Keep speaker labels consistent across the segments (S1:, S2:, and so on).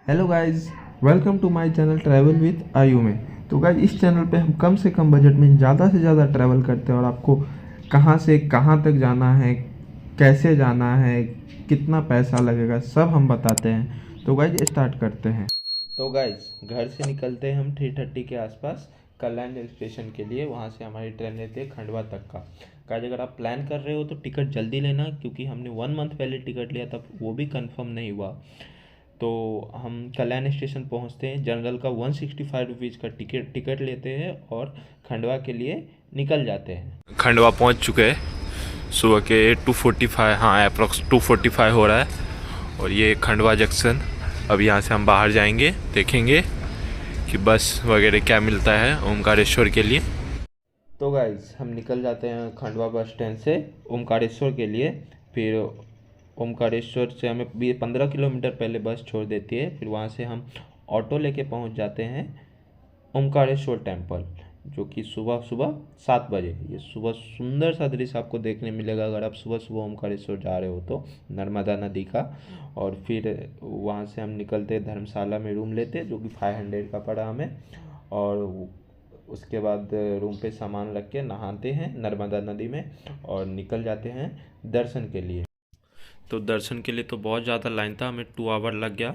S1: Hello guys, welcome to my channel travel with Aayu में। तो guys, इस चैनल पे हम कम से कम बजट में ज़्यादा से ज़्यादा ट्रैवल करते हैं और आपको कहाँ से कहाँ तक जाना है, कैसे जाना है, कितना पैसा लगेगा, सब हम बताते हैं। तो गाइस स्टार्ट करते हैं। तो गाइस, घर से निकलते हैं हम 3:30 के आसपास कल्याण स्टेशन के लिए। वहाँ से हमारी ट्रेन रहती है खंडवा तक का। गाइस, अगर आप प्लान कर रहे हो तो टिकट जल्दी लेना, क्योंकि हमने 1 मंथ पहले टिकट लिया तब वो भी कंफर्म नहीं हुआ। तो हम कल्याण स्टेशन पहुंचते हैं, जनरल का 165 रुपीज़ का टिकट लेते हैं और खंडवा के लिए निकल जाते हैं।
S2: खंडवा पहुंच चुके हैं सुबह के 2:45, हाँ अप्रॉक्स 2:45 हो रहा है। और ये खंडवा जंक्शन, अब यहाँ से हम बाहर जाएंगे, देखेंगे कि बस वगैरह क्या मिलता है ओमकारेश्वर के लिए।
S1: तो गाइज, हम निकल जाते हैं खंडवा बस स्टैंड से ओमकारेश्वर के लिए। फिर ओमकारेश्वर से हमें 15 किलोमीटर पहले बस छोड़ देती है। फिर वहाँ से हम ऑटो लेके पहुँच जाते हैं ओमकारेश्वर टेम्पल, जो कि सुबह सुबह 7 बजे। ये सुबह सुंदर सा दृश्य आपको देखने मिलेगा अगर आप सुबह सुबह ओमकारेश्वर जा रहे हो तो, नर्मदा नदी का। और फिर वहाँ से हम निकलते धर्मशाला में रूम लेते, जो कि 500 का पड़ा हमें। और उसके बाद रूम पे सामान रख के नहाते हैं नर्मदा नदी में और निकल जाते हैं दर्शन के लिए।
S2: तो दर्शन के लिए तो बहुत ज़्यादा लाइन था, हमें 2 आवर लग गया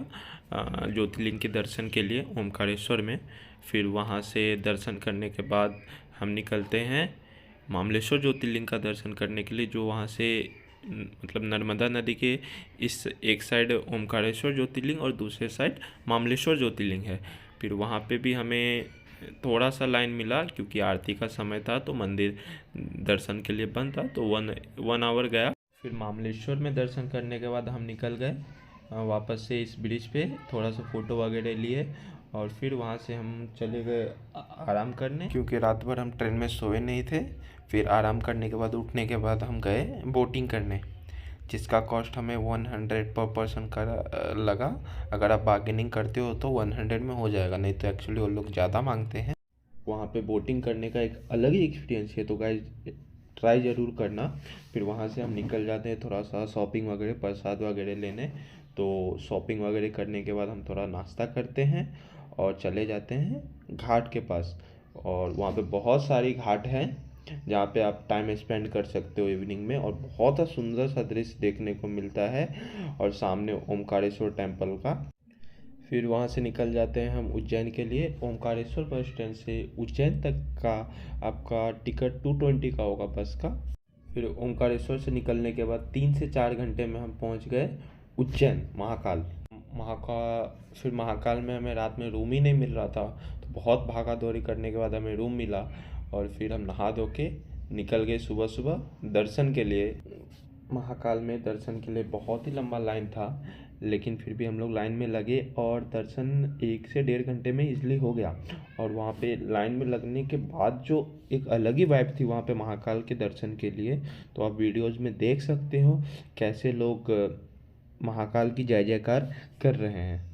S2: ज्योतिर्लिंग के दर्शन के लिए ओमकारेश्वर में। फिर वहाँ से दर्शन करने के बाद हम निकलते हैं मामलेश्वर ज्योतिर्लिंग का दर्शन करने के लिए, जो वहाँ से मतलब नर्मदा नदी के इस एक साइड ओमकारेश्वर ज्योतिर्लिंग और दूसरे साइड मामलेश्वर ज्योतिर्लिंग है। फिर वहाँ पे भी हमें थोड़ा सा लाइन मिला, क्योंकि आरती का समय था तो मंदिर दर्शन के लिए बंद था, तो वन आवर गया। फिर मामलेश्वर में दर्शन करने के बाद हम निकल गए वापस से इस ब्रिज पे, थोड़ा सा फ़ोटो वगैरह लिए। और फिर वहाँ से हम चले गए आराम करने, क्योंकि रात भर हम ट्रेन में सोए नहीं थे। फिर आराम करने के बाद उठने के बाद हम गए बोटिंग करने, जिसका कॉस्ट हमें 100 पर पर्सन का लगा। अगर आप बार्गेनिंग करते हो तो 100 में हो जाएगा, नहीं तो एक्चुअली वो लोग ज़्यादा मांगते हैं। वहाँ पे बोटिंग करने का एक अलग ही एक्सपीरियंस है, तो गाइस ट्राई ज़रूर करना। फिर वहाँ से हम निकल जाते हैं थोड़ा सा शॉपिंग वगैरह, प्रसाद वगैरह लेने। तो शॉपिंग वगैरह करने के बाद हम थोड़ा नाश्ता करते हैं और चले जाते हैं घाट के पास। और वहाँ पे बहुत सारी घाट हैं जहाँ पे आप टाइम स्पेंड कर सकते हो इवनिंग में, और बहुत सुंदर सा दृश्य देखने को मिलता है और सामने ओमकारेश्वर टेम्पल का। फिर वहाँ से निकल जाते हैं हम उज्जैन के लिए। ओमकारेश्वर बस स्टैंड से उज्जैन तक का आपका टिकट 220 का होगा बस का। फिर ओमकारेश्वर से निकलने के बाद 3 से 4 घंटे में हम पहुँच गए उज्जैन महाकाल। फिर महाकाल में हमें रात में रूम ही नहीं मिल रहा था, तो बहुत भागा दौड़ी करने के बाद हमें रूम मिला। और फिर हम नहा धो के निकल गए सुबह सुबह दर्शन के लिए। महाकाल में दर्शन के लिए बहुत ही लंबा लाइन था, लेकिन फिर भी हम लोग लाइन में लगे और दर्शन 1 से 1.5 घंटे में इजली हो गया। और वहाँ पे लाइन में लगने के बाद जो एक अलग ही वाइब थी वहाँ पे महाकाल के दर्शन के लिए, तो आप वीडियोज़ में देख सकते हो कैसे लोग महाकाल की जय जयकार कर रहे हैं।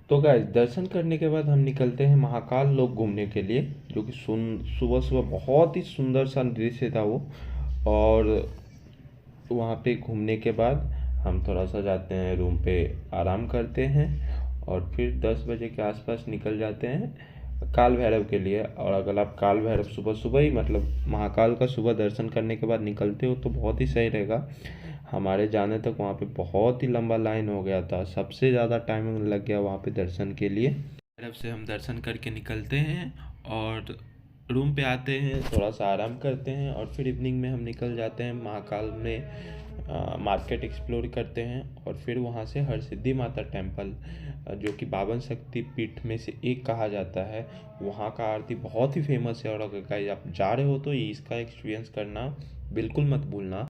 S2: तो गाइस, दर्शन करने के बाद हम निकलते हैं महाकाल लोक घूमने के लिए, जो कि सुबह सुबह बहुत ही सुंदर सा दृश्य था वो। और वहाँ पे घूमने के बाद हम थोड़ा सा जाते हैं रूम पे, आराम करते हैं और फिर 10 बजे के आसपास निकल जाते हैं काल भैरव के लिए। और अगर आप काल भैरव सुबह सुबह ही, मतलब महाकाल का सुबह दर्शन करने के बाद निकलते हो तो बहुत ही सही रहेगा। हमारे जाने तक वहाँ पे बहुत ही लंबा लाइन हो गया था, सबसे ज़्यादा टाइम लग गया वहाँ पे दर्शन के लिए। भैरव से हम दर्शन करके निकलते हैं और रूम पे आते हैं, थोड़ा सा आराम करते हैं और फिर इवनिंग में हम निकल जाते हैं महाकाल में मार्केट एक्सप्लोर करते हैं। और फिर वहाँ से हरसिद्धि माता टेम्पल, जो कि 52 शक्ति पीठ में से एक कहा जाता है, वहाँ का आरती बहुत ही फेमस है। और अगर आप जा रहे हो तो इसका एक्सपीरियंस करना बिल्कुल मत भूलना।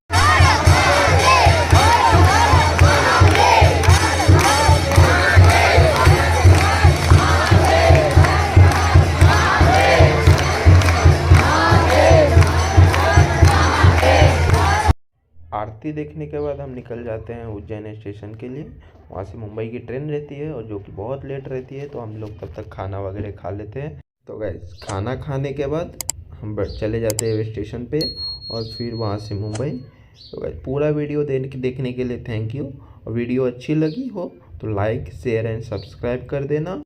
S2: आरती देखने के बाद हम निकल जाते हैं उज्जैन स्टेशन के लिए। वहाँ से मुंबई की ट्रेन रहती है और जो कि बहुत लेट रहती है, तो हम लोग तब तक खाना वगैरह खा लेते हैं।
S1: तो गाइस खाना खाने के बाद हम चले जाते हैं स्टेशन पे और फिर वहाँ से मुंबई। तो गाइस पूरा वीडियो देखने के लिए थैंक यू। और वीडियो अच्छी लगी हो तो लाइक शेयर एंड सब्सक्राइब कर देना।